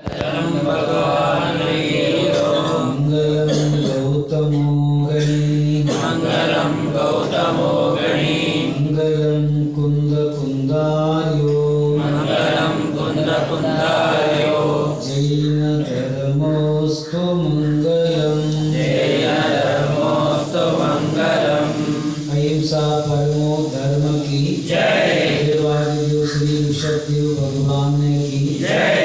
मंगलम गौतमो गणी मंगलम कुंद कुंदार्यो जैन धर्मोस्तु मंगलम अहिंसा परमो धर्म की जय। देवादिदेव श्री ऋषभदेव भगवान की जय।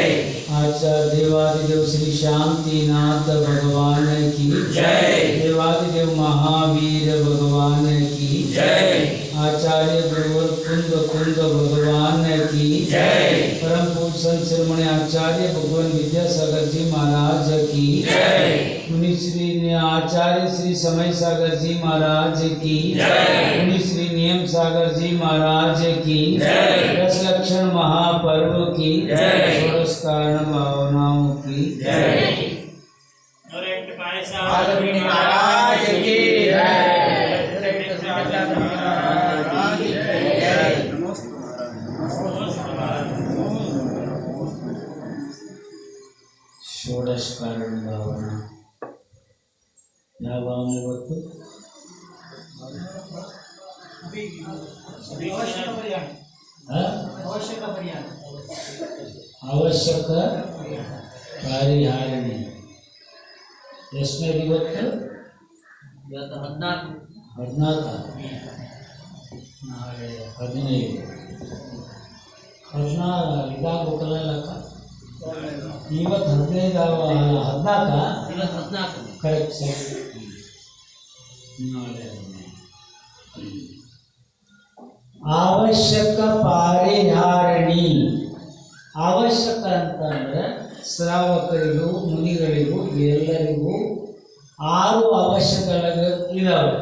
आचार्य देवादिदेव श्री शांतिनाथ भगवान की जय। देवादिदेव महावीर भगवान की जय। आचार्य गुरुवर कुंद भगवान की जय। परम पूज्य संत शिरोमणि आचार्य भगवान विद्यासागर जी महाराज की जय। मुनि श्री आचार्य श्री समय सागर जी महाराज की जय। मुनि श्री नियम सागर जी महाराज की जय। 10 लक्षण महापर्व की जय। 16 कारण भावनाओं की जय। महाराज की जय। षोडश कारण भावना ಯಾವ ಭಾವನೆ ಗೊತ್ತು? ಅವಶ್ಯಕ ಪರಿಹಾರಣೆ. ಎಷ್ಟನೇದು ಇವತ್ತು? 14 ನಾಳೆ 15 ಇದಾಗಬೇಕಲ್ಲ ಲೆಕ್ಕ. ಇವತ್ತು 14 ಕರೆಕ್ಟ್ ಸರ್. ನಾಳೆ ಅವಶ್ಯಕ ಪರಿಹಾರಣಿ. ಅವಶ್ಯಕ ಅಂತಂದ್ರೆ ಶ್ರಾವಕರಿಗೂ ಮುನಿಗಳಿಗೂ ಎಲ್ಲರಿಗೂ 6 ಅವಶ್ಯಕಗಳು ಇದಾವೆ.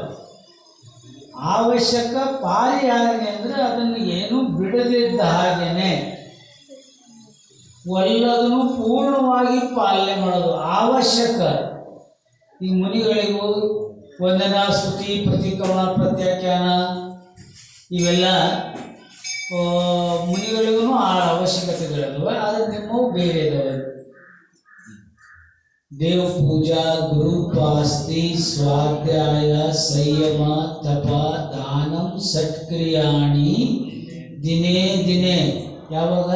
ಅವಶ್ಯಕ ಪರಿಹಾರಣೆ ಅಂದರೆ ಅದನ್ನು ಏನು ಬಿಡದಿದ್ದ ಹಾಗೇನೆ ಎಲ್ಲದನ್ನು ಪೂರ್ಣವಾಗಿ ಪಾಲನೆ ಮಾಡೋದು ಅವಶ್ಯಕ. ಈ ಮುನಿಗಳಿಗೂ ವಂದನಾ ಸ್ತುತಿ ಪ್ರತಿಕ್ರಮಣ ಪ್ರತ್ಯಾಖ್ಯಾನ ಇವೆಲ್ಲ ಮುನಿಗಳಿಗೂ ಆ ಅವಶ್ಯಕತೆಗಳಿದಾವೆ. ಆದರೆ ನಿಮ್ಮವು ಬೇರೆ ಇದಾವೆ. ದೇವ ಪೂಜಾ ಗುರುಪಾಸ್ತಿ ಸ್ವಾಧ್ಯಾಯ ಸಂಯಮ ತಪ ದಾನಂ ಸತ್ಕ್ರಿಯಾಣಿ ದಿನೇ ದಿನೇ. ಯಾವಾಗ?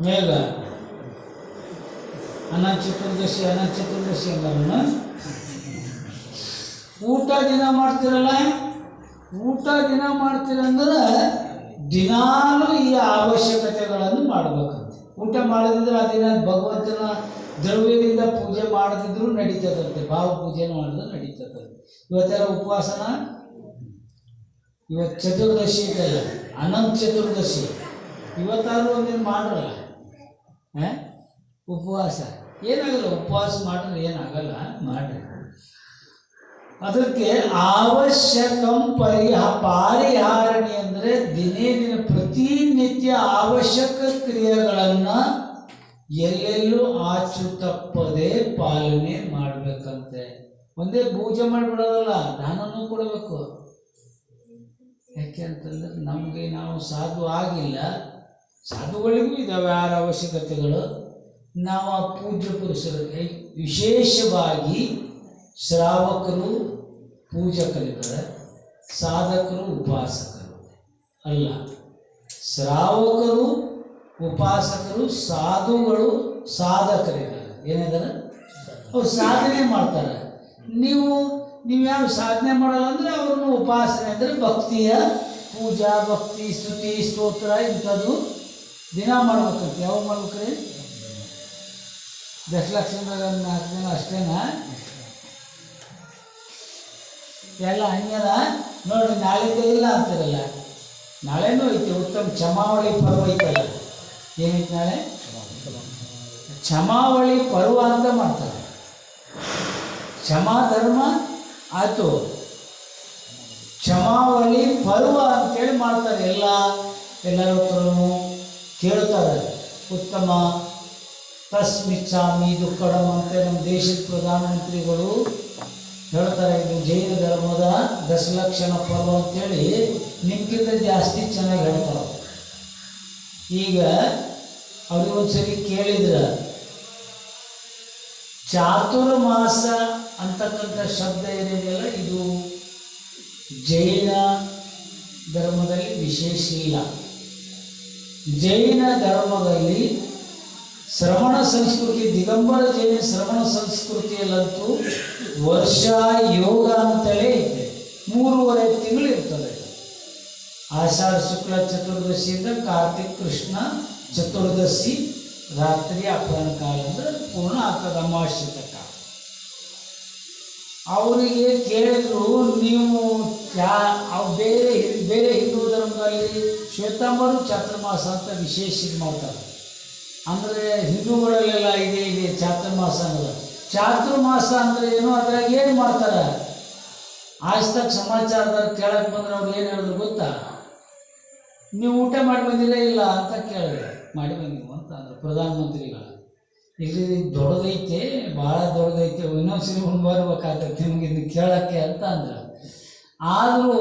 ಮೇಘ ಅನಂತ ಚತುರ್ದಶಿ ಅಂದ್ರನ್ನ ಊಟ ದಿನ ಮಾಡ್ತಿರಲ್ಲ. ಊಟ ದಿನ ಮಾಡ್ತೀರಂದ್ರೆ ದಿನಾಲೂ ಈ ಅವಶ್ಯಕತೆಗಳನ್ನು ಮಾಡಬೇಕಂತೆ. ಊಟ ಮಾಡದಿದ್ರೆ ಆ ದಿನ ಭಗವಂತನ ದ್ರವ್ಯದಿಂದ ಪೂಜೆ ಮಾಡದಿದ್ರು ನಡೀತದಂತೆ. ಭಾವ ಪೂಜೆನೂ ಮಾಡಿದ್ರೆ ನಡೀತದಂತೆ. ಇವತ್ತೆಲ್ಲ ಉಪವಾಸನ. ಇವತ್ತು ಚತುರ್ದಶಿ ಇದೆಲ್ಲ ಅನಂತ ಚತುರ್ದಶಿ. ಇವತ್ತಾದ್ರೂ ಒಂದಿನ ಮಾಡ್ರಲ್ಲ ಉಪವಾಸ. ಏನಾಗಲ್ಲ, ಉಪವಾಸ ಮಾಡಿದ್ರೆ ಏನಾಗಲ್ಲ, ಮಾಡ್ರಿ. ಅದಕ್ಕೆ ಅವಶ್ಯಕಂ ಪರಿಹಾರಣಿ ಅಂದರೆ ದಿನೇ ದಿನ ಪ್ರತಿನಿತ್ಯ ಅವಶ್ಯಕ ಕ್ರಿಯೆಗಳನ್ನು ಎಲ್ಲೆಲ್ಲೂ ಆಚು ತಪ್ಪದೆ ಪಾಲನೆ ಮಾಡಬೇಕಂತೆ. ಒಂದೇ ಪೂಜೆ ಮಾಡಿಬಿಡೋದಲ್ಲ, ದಾನನೂ ಕೊಡಬೇಕು. ಯಾಕೆ ಅಂತಂದ್ರೆ ನಮಗೆ ನಾವು ಸಾಧು ಆಗಿಲ್ಲ. ಸಾಧುಗಳಿಗೂ ಇದ್ದಾವೆ 6 ಅವಶ್ಯಕತೆಗಳು. ನಾವು ಆ ಪೂಜ್ಯ ಪುರುಷರು ವಿಶೇಷವಾಗಿ ಶ್ರಾವಕರು ಪೂಜಕರಿದ್ದಾರೆ, ಸಾಧಕರು ಉಪಾಸಕರು ಅಲ್ಲ. ಶ್ರಾವಕರು ಉಪಾಸಕರು ಸಾಧುಗಳು ಸಾಧಕರಿದ್ದಾರೆ. ಏನಿದ್ದಾರೆ? ಅವ್ರು ಸಾಧನೆ ಮಾಡ್ತಾರೆ. ನೀವು ಯಾರು ಸಾಧನೆ ಮಾಡಲ್ಲ ಅಂದರೆ ಅವ್ರನ್ನ ಉಪಾಸನೆ ಅಂದರೆ ಭಕ್ತಿಯ ಪೂಜಾ ಭಕ್ತಿ ಸ್ತುತಿ ಸ್ತೋತ್ರ ಇಂಥದ್ದು ದಿನ ಮಾಡ್ಬೇಕಂತ. ಯಾವಾಗ ಮಾಡ್ಬೇಕ್ರಿ? 10 ಲಕ್ಷದಾಗ 4 ದಿನ ಅಷ್ಟೇನಾ? ಎಲ್ಲ ಹಂಗೇನ ನೋಡ್ರಿ. ನಾಳೆಗೆ ಇಲ್ಲ ಅಂತಾರಲ್ಲ, ನಾಳೆನೂ ಐತೆ. ಉತ್ತಮ ಕ್ಷಮಾವಳಿ ಪರ್ವ ಐತಲ್ಲ. ಏನೈತೆ ನಾಳೆ? ಕ್ಷಮಾವಳಿ ಪರ್ವ ಅಂತ ಮಾಡ್ತಾರೆ. ಕ್ಷಮಾ ಧರ್ಮ ಆಯಿತು, ಕ್ಷಮಾವಳಿ ಪರ್ವ ಅಂತೇಳಿ ಮಾಡ್ತಾರೆ. ಎಲ್ಲರೂ ಕೇಳ್ತಾರೆ. ಉತ್ತಮ ತಸ್ಮಿಚ್ಛಾಮಿ ದುಕ್ಕಡಂ ಅಂತ ನಮ್ಮ ದೇಶದ ಪ್ರಧಾನಮಂತ್ರಿಗಳು ಹೇಳ್ತಾರೆ. ಇದು ಜೈನ ಧರ್ಮದ 10 ಲಕ್ಷಣ ಪರ್ವ ಅಂತೇಳಿ ನಿಮ್ಗಿಂತ ಜಾಸ್ತಿ ಚೆನ್ನಾಗಿ ಹೇಳ್ತಾರೆ. ಈಗ ಅವ್ರಿಗೊಂದ್ಸರಿ ಕೇಳಿದ್ರ ಚಾತುರ್ಮಾಸ ಅಂತಕ್ಕಂಥ ಶಬ್ದ ಏನಿದೆಯಲ್ಲ ಇದು ಜೈನ ಧರ್ಮದಲ್ಲಿ ವಿಶೇಷ ಇಲ್ಲ. ಜೈನ ಧರ್ಮದಲ್ಲಿ ಶ್ರವಣ ಸಂಸ್ಕೃತಿ, ದಿಗಂಬರ ಜೈನ ಶ್ರವಣ ಸಂಸ್ಕೃತಿಯಲ್ಲಂತೂ ವರ್ಷ ಯೋಗ ಅಂತಲೇ ಇದೆ. 3.5 ತಿಂಗಳು ಇರ್ತದೆ. ಆಷಾಢ ಶುಕ್ಲ ಚತುರ್ದಶಿಯಿಂದ ಕಾರ್ತಿಕ್ ಕೃಷ್ಣ ಚತುರ್ದಶಿ ರಾತ್ರಿ ಅಪರಾಹ್ನ ಕಾಲ ಅಂದ್ರೆ ಪೂರ್ಣ ಆಗ್ತದೆ, ಅಮಾವಾಸ್ಯೆ ತಕ್ಕ. ಅವರಿಗೆ ಕೇಳಿದ್ರು, ನೀವು ಬೇರೆ ಬೇರೆ ಹಿಂದೂ ಧರ್ಮದಲ್ಲಿ ಶ್ವೇತಾಂಬರು ಚಾತುರ್ಮಾಸ ಅಂತ ವಿಶೇಷ ಇದು ಮಾಡ್ತಾರೆ. ಅಂದರೆ ಹಿಂದೂಗಳಲ್ಲೆಲ್ಲ ಇದೆ ಚಾತುರ್ಮಾಸ ಅಂದ್ರೆ. ಚಾತುರ್ಮಾಸ ಅಂದರೆ ಏನು, ಅದ್ರಾಗ ಏನು ಮಾಡ್ತಾರೆ? ಆಜ್ ತಕ್ ಸಮಾಚಾರದಾಗ ಕೇಳಕ್ಕೆ ಬಂದ್ರೆ ಅವ್ರು ಏನು ಹೇಳಿದ್ರು ಗೊತ್ತಾ? ನೀವು ಊಟ ಮಾಡಿ ಬಂದಿಲ್ಲ ಇಲ್ಲ ಅಂತ ಕೇಳಿದ್ರೆ, ಮಾಡಿ ಬಂದಿವು ಅಂತ ಅಂದ್ರೆ ಪ್ರಧಾನಮಂತ್ರಿಗಳು. ಇಲ್ಲಿ ದೊಡ್ಡದೈತೆ, ಭಾಳ ದೊಡ್ಡದೈತೆ, ಇನ್ನೊಂದ್ಸರಿ ಬರ್ಬೇಕಾಗ್ತೈತೆ ನಿಮ್ಗೆ ಇದನ್ನು ಕೇಳೋಕ್ಕೆ ಅಂತ ಅಂದ್ರೆ. ಆದರೂ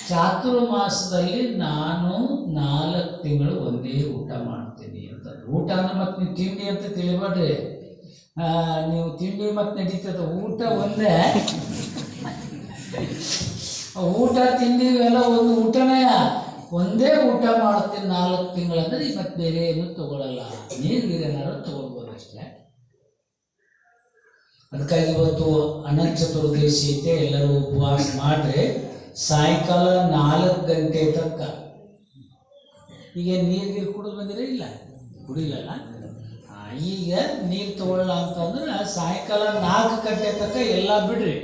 ಚಾತುರ್ಮಾಸದಲ್ಲಿ ನಾನು 4 ತಿಂಗಳು ಒಂದೇ ಊಟ ಮಾಡ್ತೀನಿ ಅಂತ. ಊಟ ಅಂದ್ರೆ ಮತ್ತು ನೀವು ತಿಂಡಿ ಅಂತ ತಿಳಿಬೇಡ್ರಿ, ನೀವು ತಿಂಡಿ ಮತ್ತು ನಡೀತದೆ, ಊಟ ಒಂದೇ. ಊಟ ತಿಂಡಿ ಇವೆಲ್ಲ ಒಂದು ಊಟನೇ, ಒಂದೇ ಊಟ ಮಾಡ್ತೀನಿ 4 ತಿಂಗಳಂದ್ರೆ. ಮತ್ತು ಬೇರೆ ಏನು ತಗೊಳ್ಳಲ್ಲ, ನೀರು ತಗೊಳ್ಬೋದು ಅಷ್ಟೇ. ಅದಕ್ಕಾಗಿ ಇವತ್ತು ಅನಂತ ಚತುರ್ದಶಿ ಐತೆ, ಎಲ್ಲರೂ ಉಪವಾಸ ಮಾಡ್ರೆ ಸಾಯಂಕಾಲ 4 ಗಂಟೆ ತನಕ. ಈಗ ನೀರು ಕುಡಿದು ಬಂದಿರ ಇಲ್ಲ, ಕುಡಿಲಲ್ಲ. ಈಗ ನೀರು ತಗೊಳ್ಳಲ್ಲ ಅಂತಂದ್ರೆ ಸಾಯಂಕಾಲ 4 ಗಂಟೆ ತನಕ ಎಲ್ಲ ಬಿಡ್ರಿ.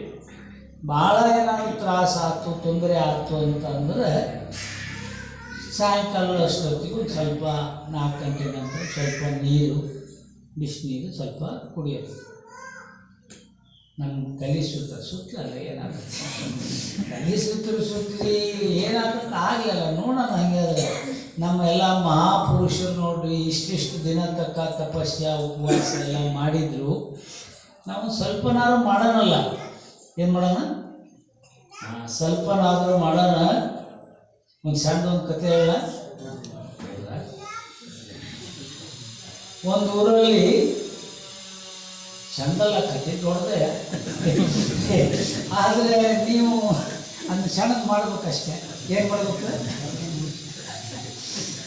ಭಾಳ ಏನಾದ್ರು ತ್ರಾಸ ಆಯ್ತು, ತೊಂದರೆ ಆಯ್ತು ಅಂತಂದ್ರೆ ಸಾಯಂಕಾಲ ಅಷ್ಟೊತ್ತಿಗೂ ಸ್ವಲ್ಪ 4 ಗಂಟೆ ನಂತರ ಸ್ವಲ್ಪ ನೀರು, ಬಿಸಿನೀರು ಸ್ವಲ್ಪ ಕುಡಿಯೋದು. ನಮ್ಮ ತಲೆ ಸುತ್ತಲ್ಲ ಏನಾಗುತ್ತೆ, ತಲೆ ಸುತ್ತಲಿ ಏನಾಗುತ್ತೆ ಆಗಲಿಲ್ಲ. ನೋಡೋಣ ಹಂಗೆ ಆದರೆ ನಮ್ಮ ಎಲ್ಲ ಮಹಾಪುರುಷರು ನೋಡ್ರಿ ಇಷ್ಟಿಷ್ಟು ದಿನ ತಕ್ಕ ತಪಸ್ಯ ಉಪವಾಸ ಎಲ್ಲ ಮಾಡಿದ್ರು. ನಾವು ಸ್ವಲ್ಪನಾದ್ರೂ ಮಾಡೋಣಲ್ಲ, ಏನು ಮಾಡೋಣ? ಸ್ವಲ್ಪನಾದರೂ ಮಾಡೋಣ. ಒಂದು ಸಣ್ಣದೊಂದು ಕತೆ ಹೇಳ. ಒಂದು ಊರಲ್ಲಿ ಚಂದಲ್ಲ ಕತೆ, ದೊಡ್ಡದೆ. ಆದರೆ ನೀವು ಅದನ್ನ ಸಣ್ಣದು ಮಾಡ್ಬೇಕಷ್ಟೆ. ಏನು ಮಾಡ್ಬೇಕು?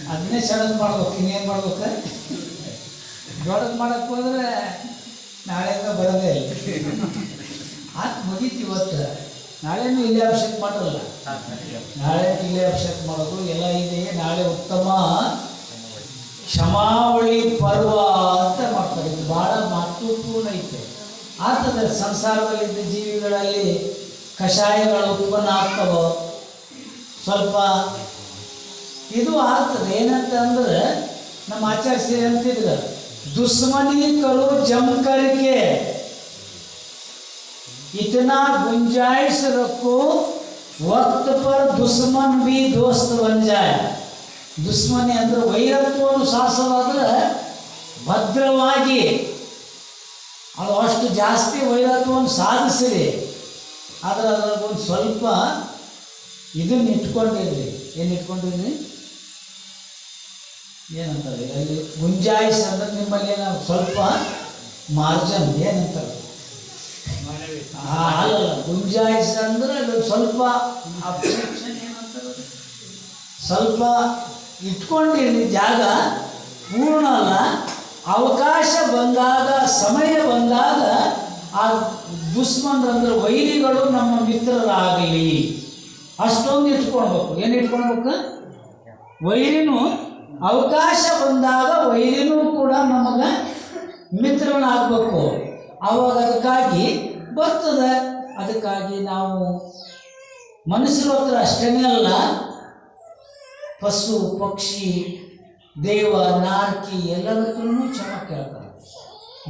ಅದನ್ನೇ ಸಣ್ಣದು ಮಾಡ್ಬೇಕು. ಇನ್ನೇನು ಮಾಡ್ಬೇಕು? ದೊಡ್ಡದು ಮಾಡೋಕ್ಕೆ ಹೋದರೆ ನಾಳೆಯಿಂದ ಬರೋದೇ ಇಲ್ಲ. ಆತು ಮುಗೀತು ಇವತ್ತು. ನಾಳೆನೂ ಇಲ್ಲೇ ಅಭಿಷೇಕ ಮಾಡಲ್ಲ, ನಾಳೆ ಇಲ್ಲೇ ಅಭಿಷೇಕ ಮಾಡೋದು ಎಲ್ಲ ಇದೆ. ನಾಳೆ ಉತ್ತಮ ಕ್ಷಮಾವಳಿ ಪರ್ವ ಅಂತ ಮಾಡ್ತಾರೆ. ಇದು ಭಾಳ ಮಹತ್ವಪೂರ್ಣ ಐತೆ. ಆಗ್ತದೆ ಸಂಸಾರದಲ್ಲಿದ್ದ ಜೀವಿಗಳಲ್ಲಿ ಕಷಾಯಗಳು ಉತ್ಪನ್ನ ಆಗ್ತವೆ, ಸ್ವಲ್ಪ ಇದು ಆಗ್ತದೆ. ಏನಂತ ಅಂದ್ರೆ ನಮ್ಮ ಆಚಾರ್ಯ ಅಂತಿದ್ರು, ದುಶ್ಮನಿ ಕರು ಜಮಕರಿಕೆ इतना गुंजाइश रखो वक्त पर दुश्मन भी दोस्त बन जाए. ದುಶ್ಮನಿ ಅಂದರೆ ವೈರತ್ವವನ್ನು ಸಾಧಿಸೋದಾದ್ರೆ ಭದ್ರವಾಗಿ ಅದು ಅಷ್ಟು ಜಾಸ್ತಿ ವೈರತ್ವವನ್ನು ಸಾಧಿಸಿರಿ. ಆದರೆ ಅದರೊಂದು ಸ್ವಲ್ಪ ಇದನ್ನು ಇಟ್ಕೊಂಡಿರ್ರಿ. ಏನು ಇಟ್ಕೊಂಡಿರ್ರಿ? ಏನಂತಾರೆ ಅಲ್ಲಿ ಗುಂಜಾಯಿಸ್ ಅಂದ್ರೆ ನಿಮ್ಮಲ್ಲಿ ನಾವು ಸ್ವಲ್ಪ ಮಾರ್ಜನ್ ಏನಂತಾರೆ, ಅಲ್ಲ ಗುಂಜಾಯಿಸ್ ಅಂದ್ರೆ ಅದು ಸ್ವಲ್ಪ ಅಬ್ಸ್ಟ್ರಕ್ಷನ್ ಏನಂತಾರೆ, ಸ್ವಲ್ಪ ಇಟ್ಕೊಂಡಿರಿ ಜಾಗ. ಪೂರ್ಣ ಅಲ್ಲ, ಅವಕಾಶ ಬಂದಾಗ ಸಮಯ ಬಂದಾಗ ಆ ದುಶ್ಮನರಂದ್ರೆ ವೈರಿಗಳು ನಮ್ಮ ಮಿತ್ರರಾಗಲಿ ಅಷ್ಟೊಂದು ಇಟ್ಕೊಳ್ಬೇಕು. ಏನು ಇಟ್ಕೊಳ್ಬೇಕು? ವೈರಿನೂ ಅವಕಾಶ ಬಂದಾಗ ವೈರಿನೂ ಕೂಡ ನಮಗೆ ಮಿತ್ರನಾಗಬೇಕು. ಆವಾಗ ಅದಕ್ಕಾಗಿ ಬರ್ತದೆ. ಅದಕ್ಕಾಗಿ ನಾವು ಮನುಷ್ಯರ ಹತ್ರ ಅಷ್ಟೇ ಅಲ್ಲ, ಪಶು ಪಕ್ಷಿ ದೇವ ನಾರ್ಕಿ ಎಲ್ಲರ ಹತ್ರನೂ ಕ್ಷಮೆ ಕೇಳ್ತಾರೆ.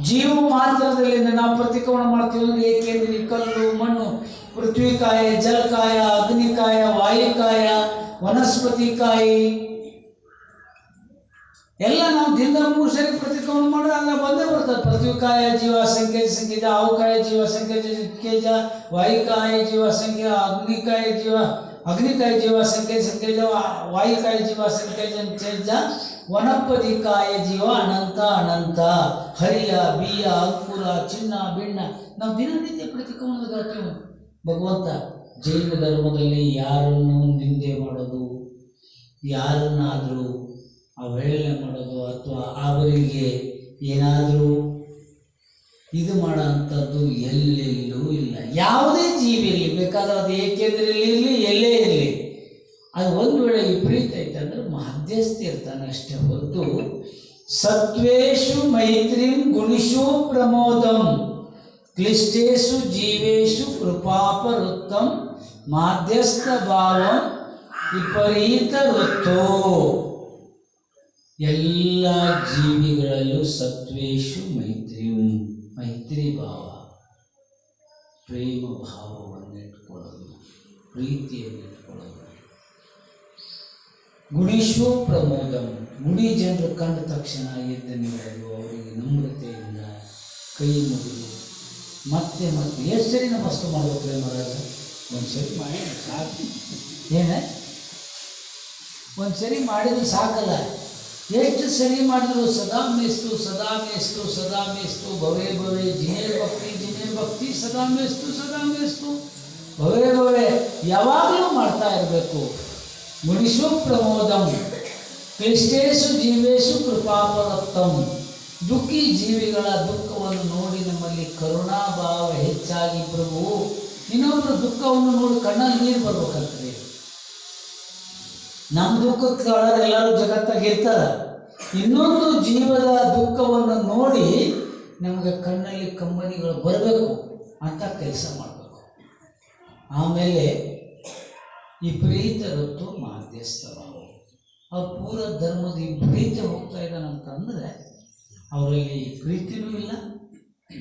ಜೀವ ಮಾತ್ರದಲ್ಲಿ ನಾವು ಪ್ರತಿಕ್ರಮಣ ಮಾಡ್ತೀವಿ ಅಂದರೆ ಏಕೆಂದ್ರೆ ಕಲ್ಲು ಮಣ್ಣು ಪೃಥ್ವಿಕಾಯ ಜಲಕಾಯ ಅಗ್ನಿಕಾಯ ವಾಯುಕಾಯ ವನಸ್ಪತಿಕಾಯಿ ಎಲ್ಲ ನಾವು ದಿನದ 3 ಸರಿ ಪ್ರತಿಕ್ರಮಣ ಮಾಡಿದ್ರೆ ಅಲ್ಲ ಬಂದೇ ಬರ್ತದೆ. ಪೃಥ್ವಿಕಾಯ ಜೀವ ಸಂಖ್ಯೆ ಸಂಖ್ಯೆಜ, ಆವುಕಾಯ ಜೀವ ಸಂಖ್ಯೆ ಸಂಖ್ಯೆಜ, ವಾಯುಕಾಯ ಜೀವ ಸಂಖ್ಯೆ, ಅಗ್ನಿಕಾಯ ಜೀವ ಸಂಖ್ಯೆ ಸಂಖ್ಯೆಜ, ವಾಯುಕಾಯ ಜೀವ ಸಂಖ್ಯೆ ಸಂಖ್ಯೆಜ, ವನಪದಿಕಾಯ ಜೀವ ಅನಂತ ಅನಂತ ಹರಿಯ ಬೀಯ ಅಂಕುರ ಚಿನ್ನ ಬಿಣ್ಣ ನಾವು ದಿನನಿತ್ಯ ಪ್ರತಿಕ್ರಮಣದ ಹೇಳ್ತೇವೆ. ಭಗವಂತ ಜೈನ ಧರ್ಮದಲ್ಲಿ ಯಾರನ್ನು ನಿಂದೆ ಮಾಡೋದು, ಯಾರನ್ನಾದರೂ ಅವಹೇಳನೆ ಮಾಡೋದು ಅಥವಾ ಅವರಿಗೆ ಏನಾದರೂ ಇದು ಮಾಡೋ ಅಂಥದ್ದು ಎಲ್ಲೆಲ್ಲೂ ಇಲ್ಲ. ಯಾವುದೇ ಜೀವಿ ಇರಲಿ, ಬೇಕಾದ್ರೆ ಅದು ಏಕೆಂದ್ರಲ್ಲಿ ಇರಲಿ, ಎಲ್ಲೇ ಇರಲಿ, ಅದು ಒಂದು ವೇಳೆ ವಿಪರೀತ ಐತೆ ಅಂದರೆ ಮಧ್ಯಸ್ಥಿ ಇರ್ತಾನೆ ಅಷ್ಟೇ ಹೊರತು ಸತ್ವೇಶು ಮೈತ್ರಿಂ ಗುಣಿಷು ಪ್ರಮೋದಂ ಕ್ಲಿಷ್ಟೇಶು ಜೀವೇಶು ಕೃಪಾಪರುತ್ತಂ ಮಾಧ್ಯಸ್ಥ ಭಾವಂ ವಿಪರೀತ ವೃತ್ತೋ. ಎಲ್ಲ ಜೀವಿಗಳಲ್ಲೂ ಸತ್ವೇಶು ಮೈತ್ರಿಂ, ಮೈತ್ರಿ ಭಾವ, ಪ್ರೇಮ ಭಾವವನ್ನು ಇಟ್ಕೊಳ್ಳೋದು, ಪ್ರೀತಿಯನ್ನು ಇಟ್ಕೊಳ್ಳೋದು. ಗುಣಿಷು ಪ್ರಮೋದಂ, ಗುಡಿ ಜನರು ಕಂಡ ತಕ್ಷಣ ಎದ್ದು ನೀಡೋದು, ಅವರಿಗೆ ನಮ್ರತೆಯಿಂದ ಕೈ ಮುಗಿದು ಮತ್ತೆ ಮತ್ತೆ ಎಷ್ಟು ಸರಿ ನಮಸ್ತೆ ಮಾಡ್ಬೇಕು ಮಹಾರಾಜ? ಒಂದು ಸರಿ ಮಾಡಿ ಸಾಕು. ಒಂದು ಸರಿ ಮಾಡಿದ್ರು ಸಾಕಲ್ಲ, ಎಷ್ಟು ಸರಿ ಮಾಡಿದ್ರು ಸದಾ ಮೇಸ್ತು ಸದಾ ಮೇಸ್ತು ಸದಾ ಮೇಸ್ತು ಭವೇ ಭವೇ ಜಿನೇರ್ ಭಕ್ತಿ ಸದಾ ಮೇಸ್ತು ಭವೇ ಭವೇ ಯಾವಾಗಲೂ ಮಾಡ್ತಾ ಇರಬೇಕು. ಮುನಿಷು ಪ್ರಮೋದಂ ಕ್ಲಿಷ್ಟೇಶು ಜೀವೇಶು ಕೃಪಾಪರತ್ತಂ. ದುಃಖಿ ಜೀವಿಗಳ ದುಃಖವನ್ನು ನೋಡಿ ನಮ್ಮಲ್ಲಿ ಕರುಣಾಭಾವ ಹೆಚ್ಚಾಗಿ, ಪ್ರಭು ಇನ್ನೊಬ್ಬರ ದುಃಖವನ್ನು ನೋಡಿ ಕಣ್ಣಲ್ಲಿ ನೀರು ಬರ್ಬೇಕಂತದೆ. ನಮ್ಮ ದುಃಖಕ್ಕೆ ಎಲ್ಲರೂ ಜಗತ್ತಾಗ ಇರ್ತಾರೆ, ಇನ್ನೊಂದು ಜೀವದ ದುಃಖವನ್ನು ನೋಡಿ ನಮಗೆ ಕಣ್ಣಲ್ಲಿ ಕಂಬನಿಗಳು ಬರಬೇಕು ಅಂತ ಕೆಲಸ ಮಾಡಬೇಕು. ಆಮೇಲೆ ವಿಪರೀತ ಋತು ಮಾಧ್ಯಸ್ಥ ಭಾವ. ಅವ್ರು ಪೂರ ಧರ್ಮದ ವಿಪರೀತ ಹೋಗ್ತಾ ಇದ್ದಾನಂತಂದರೆ ಅವರಲ್ಲಿ ಪ್ರೀತಿನೂ ಇಲ್ಲ,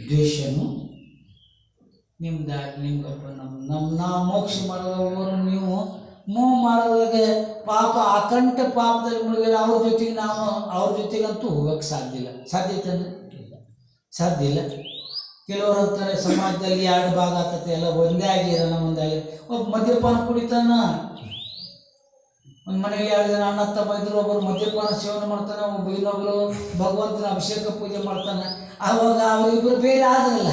ದ್ವೇಷನೂ. ನಿಮ್ಗಪ್ಪ ನಾ ಮೋಕ್ಷ ಮಾಡೋದವರು ನೀವು ಮೂವ್ ಮಾಡೋದಾಗ ಪಾಪ ಅಕಂಠ ಪಾಪದಲ್ಲಿ ಮುಳುಗಿದ್ರೆ ಅವ್ರ ಜೊತೆಗೆ ನಾವು ಅವ್ರ ಜೊತೆಗಂತೂ ಹೋಗಕ್ಕೆ ಸಾಧ್ಯತೆ ಅಂದರೆ ಸಾಧ್ಯ ಇಲ್ಲ. ಕೆಲವರು ಅಂತಾರೆ ಸಮಾಜದಲ್ಲಿ ಎರಡು ಭಾಗ ಆಗ್ತತೆ, ಎಲ್ಲ ಒಂದೇ ಆಗಿರೋಣ, ಒಂದಾಗಿ ಒಬ್ಬ ಮದ್ಯಪಾನ ಕುಡಿತಾನ, ಒಂದು ಮನೆಯಲ್ಲಿ 2 ಜನ ಅಣ್ಣ ತಮ್ಮ ಇದ್ರು, ಒಬ್ಬರು ಮದ್ಯಪಾನ ಸೇವನೆ ಮಾಡ್ತಾನೆ, ಒಬ್ಬ ಇನ್ನೊಬ್ಬರು ಭಗವಂತನ ಅಭಿಷೇಕ ಪೂಜೆ ಮಾಡ್ತಾನೆ. ಆವಾಗ ಅವರಿಬ್ಬರು ಬೇರೆ ಆದ್ರಲ್ಲ,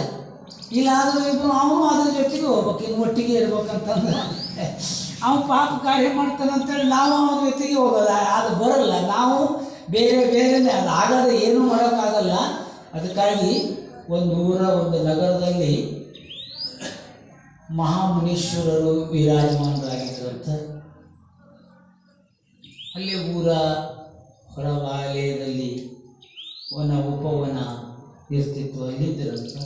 ಇಲ್ಲ ಆದರೂ ಇಬ್ಬರು ಅವನು ಅದ್ರ ಜೊತೆಗೆ ಹೋಗ್ಬೇಕು, ಇನ್ನು ಒಟ್ಟಿಗೆ ಇರ್ಬೇಕಂತಂದ್ರೆ ಅವನು ಪಾಪ ಕಾರ್ಯ ಮಾಡ್ತಾನೆ ಅಂತೇಳಿ ನಾವು ಅವನ ಜೊತೆಗೆ ಹೋಗೋದ, ಅದು ಬರಲ್ಲ. ನಾವು ಬೇರೆ ಬೇರೆನೇ, ಅದು ಆಗದೆ ಏನೂ ಮಾಡೋಕ್ಕಾಗಲ್ಲ. ಅದಕ್ಕಾಗಿ ಒಂದು ನಗರದಲ್ಲಿ ಮಹಾಮುನೀಶ್ವರರು ವಿರಾಜಮಾನರಾಗಿದ್ದರಂತ. ಅಲ್ಲಿ ಊರ ಹೊರವಲಯದಲ್ಲಿ ಉಪವನ ಇರ್ತಿತ್ತು, ಅಲ್ಲಿದ್ದರಂತ.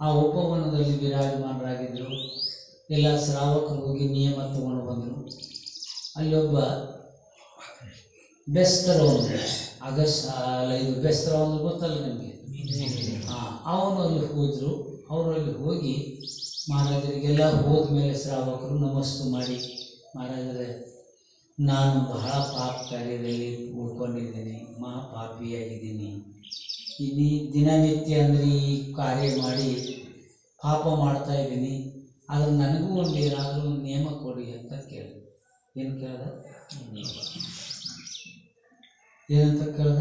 ಆ ಉಪವನದಲ್ಲಿ ವಿರಾಜಮಾನರಾಗಿದ್ದರು. ಎಲ್ಲ ಶ್ರಾವಕರು ಹೋಗಿ ನಿಯಮ ತಗೊಂಡು ಬಂದರು. ಅಲ್ಲೊಬ್ಬ ಬೆಸ್ತರವನು, ಇದು ಬೆಸ್ತರವನು ಗೊತ್ತಲ್ಲ ನಿಮಗೆ? ಅವನು ಅಲ್ಲಿ ಹೋದರು. ಅವರು ಅಲ್ಲಿ ಹೋಗಿ ಮಹಾರಾಜರಿಗೆಲ್ಲ ಹೋದ್ಮೇಲೆ ಶ್ರಾವಕರು ನಮಸ್ತು ಮಾಡಿ, ಮಹಾರಾಜರೇ ನಾನು ಬಹಳ ಪಾಪ ಕಾರ್ಯದಲ್ಲಿ ಉಳ್ಕೊಂಡಿದ್ದೀನಿ, ಪಾಪಿಯಾಗಿದ್ದೀನಿ, ಇನ್ನೀ ದಿನನಿತ್ಯ ಅಂದರೆ ಈ ಕಾರ್ಯ ಮಾಡಿ ಪಾಪ ಮಾಡ್ತಾ ಇದ್ದೀನಿ, ಆದರೆ ನನಗೂ ಒಂದು ಏನಾದರೂ ಒಂದು ನಿಯಮ ಕೊಡಿ ಅಂತ ಕೇಳಿದೆ. ಏನು ಕೇಳ್ದ? ಏನಂತ ಕೇಳ್ದ?